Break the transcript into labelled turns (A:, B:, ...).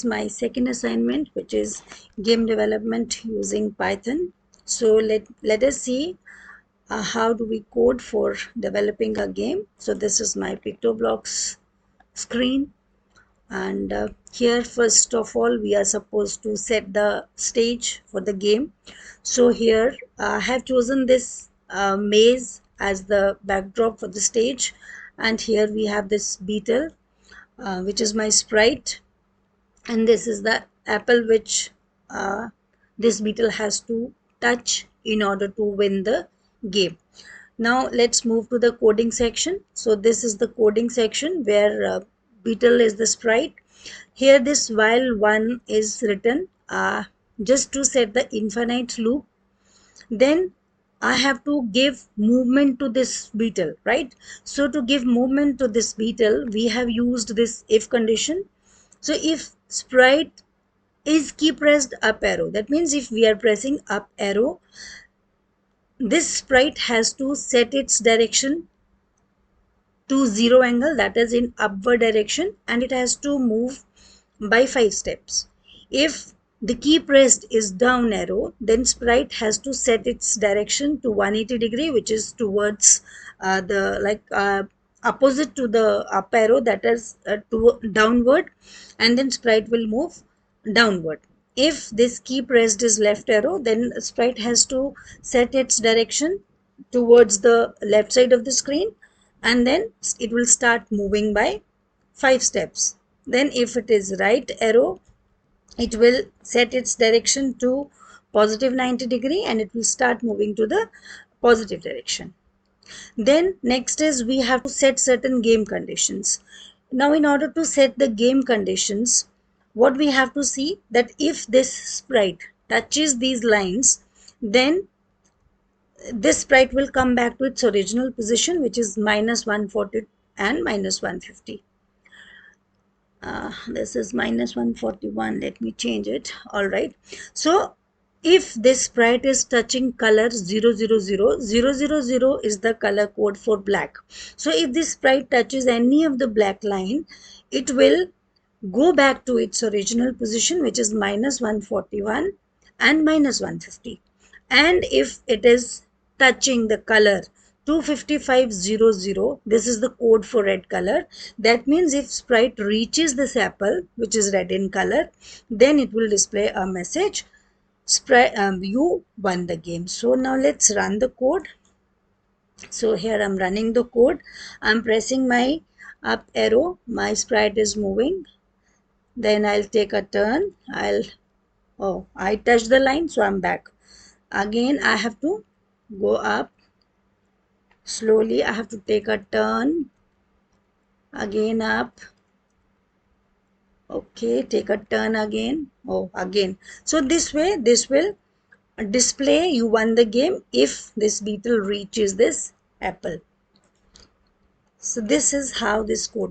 A: my second assignment, which is game development using Python. So let us see how do we code for developing a game. So this is my PictoBlocks screen, and here first of all we are supposed to set the stage for the game. So here I have chosen this maze as the backdrop for the stage, and here we have this beetle, which is my sprite, and this is the apple which this beetle has to touch in order to win the game. Now let's move to the coding section. So this is the coding section where beetle is the sprite. Here this while one is written just to set the infinite loop. Then I have to give movement to this beetle, right? So to give movement to this beetle, we have used this if condition. So if sprite is key pressed up arrow, that means if we are pressing up arrow, this sprite has to set its direction to 0 angle, that is in upward direction, and it has to move by 5 steps. If the key pressed is down arrow, then sprite has to set its direction to 180 degree, which is towards the opposite to the up arrow, that is to downward, and then sprite will move downward. If this key pressed is left arrow, then sprite has to set its direction towards the left side of the screen, and then it will start moving by 5 steps. Then if it is right arrow, it will set its direction to positive 90 degree, and it will start moving to the positive direction. Then next is we have to set certain game conditions. Now in order to set the game conditions, what we have to see that if this sprite touches these lines, then this sprite will come back to its original position, which is minus 140 and minus 150. This is minus 141. Let me change it. All right. So if this sprite is touching color 000, 000 is the color code for black. So if this sprite touches any of the black line, it will go back to its original position, which is minus 141 and minus 150. And if it is touching the color 25500, this is the code for red color. That means if sprite reaches this apple, which is red in color, then it will display a message, you won the game. So now let's run the code. So here I'm running the code. I'm pressing my up arrow, my sprite is moving. Then I'll take a turn. I touched the line, so I'm back. Again, I have to go up slowly. I have to take a turn. Again up. Okay, take a turn again. Again. So this way, this will display you won the game if this beetle reaches this apple. So this is how this code